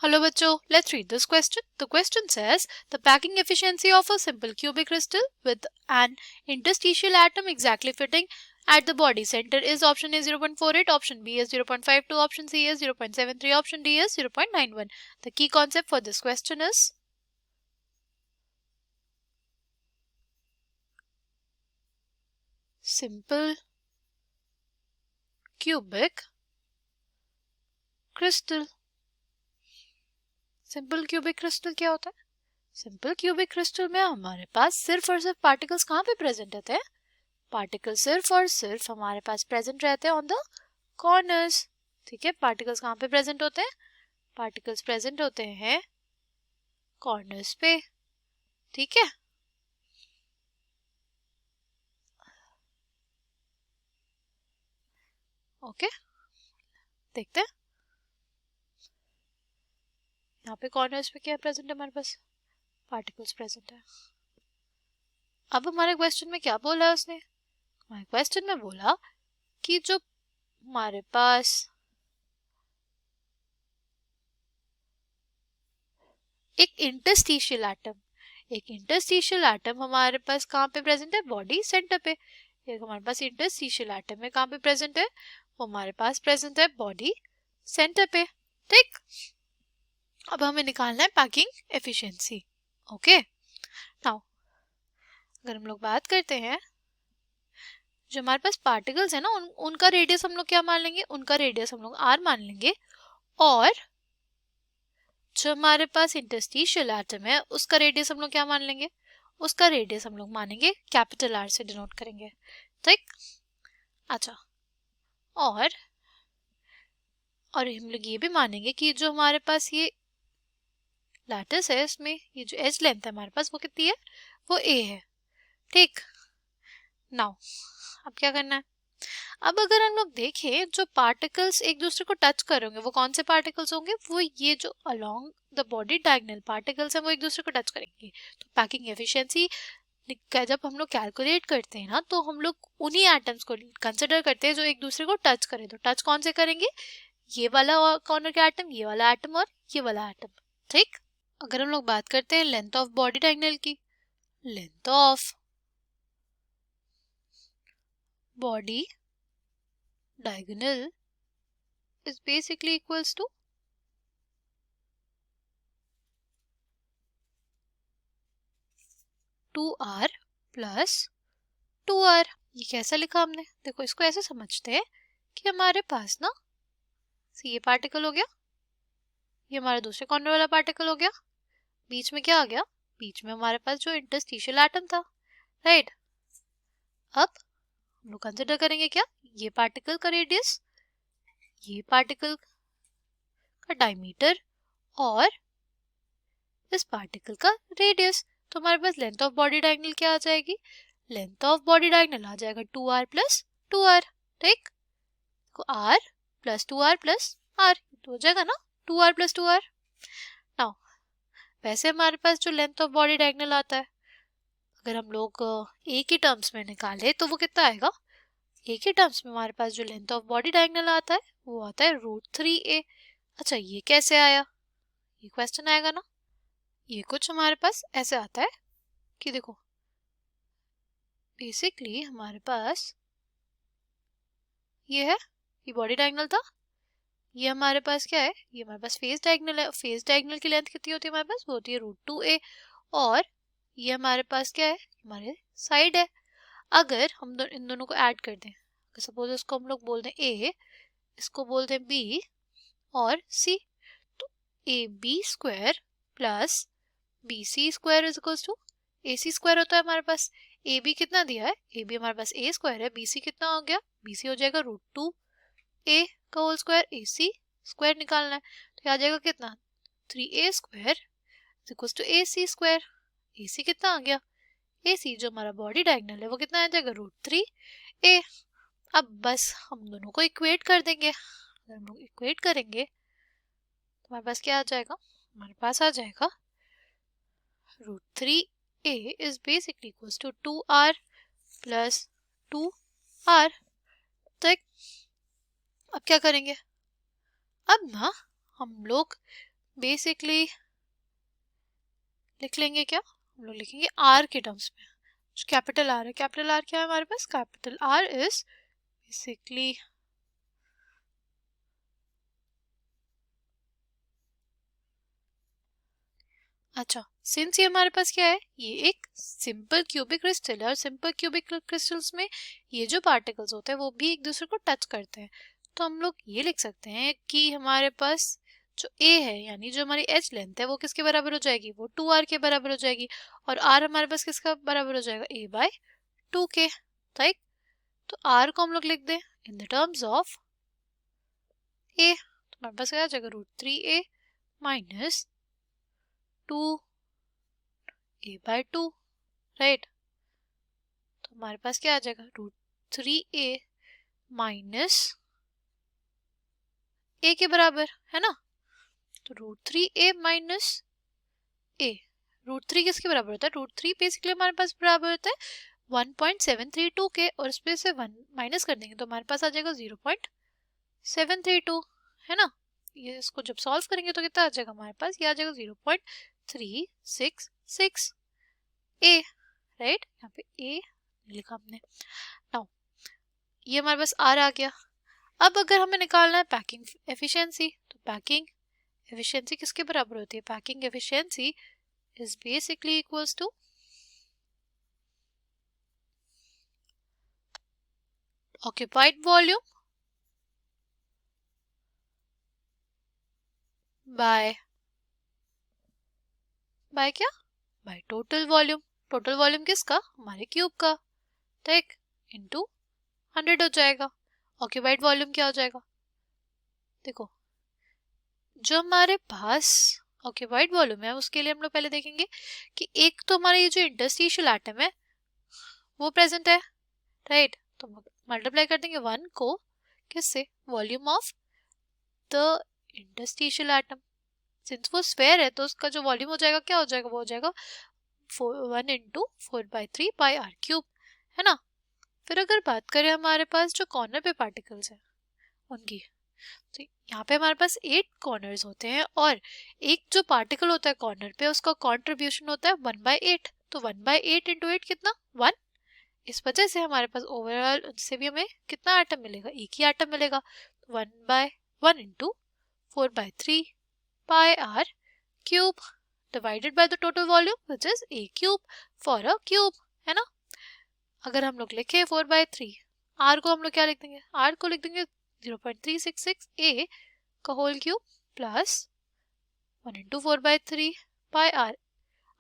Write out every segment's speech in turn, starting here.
Hello बच्चों, let's read this question. The question says the packing efficiency of a simple cubic crystal with an interstitial atom exactly fitting at the body center is option A 0.48, option B is 0.52, option C is 0.73, option D is 0.91. The key concept for this question is simple cubic crystal. Simple cubic crystal क्या होता है? Simple cubic crystal में हमारे पास सिर्फ और सिर्फ particles कहाँ पे प्रेजेंट रहते हैं? पार्टिकल्स सिर्फ और सिर्फ हमारे पास प्रेजेंट रहते हैं ऑन द कॉर्नर्स. ठीक है, पार्टिकल्स कहाँ पे प्रेजेंट होते हैं? पार्टिकल्स प्रेजेंट होते हैं कॉर्नर्स पे. ठीक है, ओके देखते हैं यहाँ पे कॉर्नर्स पे क्या प्रेजेंट है? हमारे पास पार्टिकल्स प्रेजेंट है. अब हमारे क्वेश्चन में क्या बोला है उसने? हमारे क्वेश्चन में बोला कि जो हमारे पास एक इंटरस्टिशियल एटम हमारे पास कहाँ पे प्रेजेंट है? बॉडी सेंटर पे. एक हमारे पास इंटरस्टिशियल एटम है, कहाँ पे प्रेजेंट है? वो हमारे पास प्रेजेंट है बॉडी सेंटर पे. ठीक, अब हमें निकालना है पैकिंग एफिशिएंसी. ओके, नाउ अगर हम लोग बात करते हैं जो हमारे पास पार्टिकल्स है ना, उनका रेडियस हम लोग क्या मान लेंगे? उनका रेडियस हम लोग आर मान लेंगे. और जो हमारे पास इंटरस्टिशियल एटम है उसका रेडियस हम लोग क्या मान लेंगे? उसका रेडियस हम लोग मानेंगे कैपिटल आर से डिनोट करेंगे. ठीक, अच्छा, और हम लोग ये भी मानेंगे कि जो हमारे पास ये लैटिस है, इसमें ये जो एज लेंथ है हमारे पास वो कितनी है? वो ए है. ठीक, नाउ अब क्या करना है? अब अगर हम लोग देखें जो पार्टिकल्स एक दूसरे को टच करेंगे वो कौन से पार्टिकल्स होंगे? वो ये जो along the body diagonal particles हैं वो एक दूसरे को टच करेंगे. तो पैकिंग एफिशिएंसी जब हम लोग कैलकुलेट करते हैं ना, तो हम लोग उन्हीं एटम्स को कंसिडर करते हैं जो एक दूसरे को टच करें. तो टच कौन से करेंगे? ये वाला कॉर्नर का एटम, ये वाला एटम और ये वाला एटम. ठीक, अगर हम लोग बात करते हैं लेंथ ऑफ बॉडी डायगोनल की, length of body diagonal is basically equals to 2r plus 2r. ये कैसा लिखा हमने? देखो, इसको ऐसे समझते हैं कि हमारे पास ना ये पार्टिकल हो गया, ये हमारे दूसरे कॉर्नर वाला पार्टिकल हो गया, बीच में क्या आ गया? बीच में हमारे पास जो इंटरस्टिशियल एटम था. राइट, अब हम लोग कंसिडर करेंगे क्या? ये पार्टिकल का रेडियस, ये पार्टिकल का डायमीटर और इस पार्टिकल का रेडियस. तो हमारे पास लेंथ ऑफ बॉडी डायगोनल क्या आ जाएगी? लेंथ ऑफ बॉडी डायगोनल आ जाएगा 2r प्लस 2r. ठीक, तो r plus 2r plus r तो हो जाएगा ना 2r प्लस 2r. नाउ वैसे हमारे पास जो लेंथ ऑफ बॉडी डायगोनल आता है, अगर हम लोग a की टर्म्स में निकाले तो वो कितना आएगा? a के टर्म्स में हमारे पास जो लेंथ ऑफ बॉडी डायगोनल आता है वो आता है √3a. अच्छा, ये कैसे आया? ये क्वेश्चन आएगा ना. ये कुछ हमारे पास ऐसे आता है कि देखो, बेसिकली हमारे पास ये है, ये बॉडी डायगोनल था, ये हमारे पास क्या है? ये हमारे पास फेस डायगोनल है. फेस डायगोनल की लेंथ कितनी होती है हमारे पास? वो होती है √2a. और ये हमारे पास क्या है? हमारे साइड है. अगर हम इन दोनों को ऐड कर दें, सपोज इसको हम लोग बोल दें a, इसको बोल दें b और c, तो ab² plus bc² is equals to ac² होता है हमारे पास. ab कितना दिया है? ab हमारे पास a² है. bc कितना हो गया? bc हो जाएगा √2a का होल स्क्वायर. ac² निकालना है तो आ जाएगा कितना? 3a² is equals to ac². ac कितना आ गया? ac जो हमारा बॉडी डायगोनल है वो कितना आ जाएगा? √3a. अब बस हम दोनों को इक्वेट कर देंगे. अगर हम लोग इक्वेट करेंगे तो हमारे पास क्या आ जाएगा? हमारे पास आ जाएगा √3a is basically equals to 2r plus 2r. तक अब क्या करेंगे? अब ना हम लोग बेसिकली लिख लेंगे क्या, हम लोग लिखेंगे आर के टर्म्स में, कैपिटल आर है। कैपिटल आर क्या है हमारे पास, कैपिटल आर इज बेसिकली अच्छा, सिंस ये हमारे पास क्या है, ये एक सिंपल क्यूबिक क्रिस्टल है, और सिंपल क्यूबिक क्रिस्टल्स में ये जो पार्टिकल्स होते हैं वो भी एक दूसरे को टच करते हैं, तो हम लोग ये लिख सकते हैं कि हमारे पास जो a है, यानी जो हमारी h लेंथ है, वो किसके बराबर हो जाएगी, वो 2r के बराबर हो जाएगी, और r हमारे पास किसका बराबर हो जाएगा, a बाय 2 के, राइट। तो r को हम लोग लिख दें in the terms of a, तो हमारे पास क्या आ जाएगा, √3a minus 2a bye 2, right. तो हमारे पास क्या आ जाएगा, √3a माइनस a के बराबर है ना, तो √3a माइनस a, √3 किसके बराबर होता है, √3 बेसिकली हमारे पास बराबर होता है 1.732 के, और इस पे से 1 माइनस कर देंगे तो हमारे पास आ जाएगा 0.732, है ना। ये इसको जब सॉल्व करेंगे तो कितना आ जाएगा हमारे पास, ये आ जाएगा 0.366 a, राइट। यहाँ पे a लिखा हमने। नाउ ये हमारे पास r आ गया। अब अगर हमें निकालना है पैकिंग एफिशिएंसी, तो पैकिंग एफिशिएंसी किसके बराबर होती है, packing efficiency is basically equals to occupied volume by क्या, by total volume. Total volume किसका, हमारे क्यूब का, ठीक, इनटू 100 हो जाएगा। ऑक्यूपाइड वॉल्यूम क्या हो जाएगा, देखो जो हमारे पास ऑक्यूपाइड वॉल्यूम है उसके लिए हम लोग पहले देखेंगे कि एक तो हमारा ये जो इंटरस्टिशियल एटम है वो प्रेजेंट है, राइट। तो मल्टीप्लाई कर देंगे 1 को किससे, volume of the interstitial atom, since वो स्फेयर है तो उसका जो वॉल्यूम हो जाएगा क्या हो जाएगा, वो हो जाएगा 1 इंटू 4/3 पाई आर क्यूब, है ना। फिर अगर बात करें हमारे पास जो कॉर्नर पे पार्टिकल्स हैं उनकी, तो यहाँ पे हमारे पास 8 कॉर्नर्स होते हैं, और एक जो पार्टिकल होता है कॉर्नर पे उसका कंट्रीब्यूशन होता है 1/8, तो 1/8 इंटू 8 कितना 1, इस वजह से हमारे पास ओवरऑल उससे भी हमें कितना एटम मिलेगा, एक ही एटम मिलेगा, 1/1 into 4/3 pi r cube divided by the total volume which is a cube for a cube, है ना। अगर हम लोग लिखे 4/3, r को हम लोग क्या लिख देंगे, r को लिख देंगे 0.366 a का whole cube plus 1 into 4/3 pi r,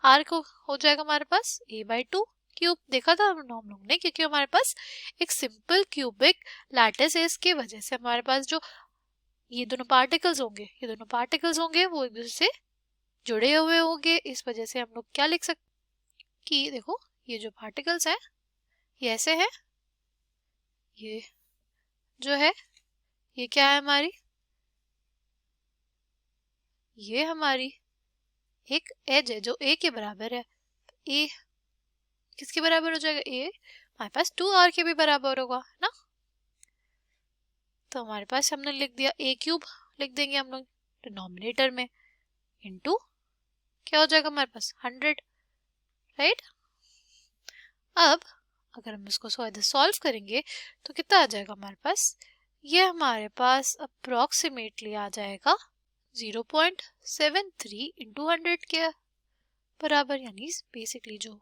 r को हो जाएगा हमारे पास a बाई 2 क्यूब। देखा था हम लोग ने, क्योंकि हमारे पास एक सिंपल क्यूबिक लैटिस है, इसकी वजह से हमारे पास जो ये दोनों पार्टिकल्स होंगे वो एक दूसरे से जुड़े हुए होंगे, इस वजह से हम लोग क्या लिख सकते कि देखो ये जो पार्टिकल्स हैं ये ऐसे है, ये जो है ये क्या है हमारी, ये हमारी एक एज है जो a के बराबर है, a किसके बराबर हो जाएगा, a हमारे पास 2r के भी बराबर होगा ना। तो हमारे पास हमने लिख दिया a क्यूब, लिख देंगे हम लोग डिनोमिनेटर में, इनटू क्या हो जाएगा हमारे पास 100, राइट। अब अगर हम इसको सॉल्व करेंगे तो कितना आ जाएगा हमारे पास, ये हमारे पास अप्रोक्सीमेटली आ जाएगा 0.73 इंटू 100 के बराबर, यानी बेसिकली जो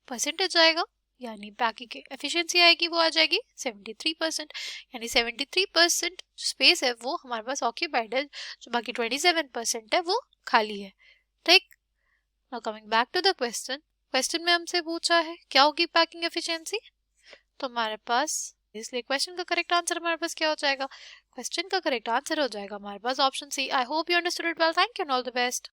परसेंटेज आएगा यानी पैकिंग की एफिशिएंसी आएगी वो आ जाएगी 73%, यानी 73% जो स्पेस है वो हमारे पास ऑक्यूपाइड है, जो बाकी 27% है वो खाली है, ठीक। Now coming back to the question में हमसे पूछा है क्या होगी पैकिंग एफिशिएंसी, तो हमारे पास इसलिए क्वेश्चन का करेक्ट आंसर हमारे पास क्या हो जाएगा, क्वेश्चन का करेक्ट आंसर हो जाएगा हमारे पास option C. I hope you understood it well, thank you and all the best.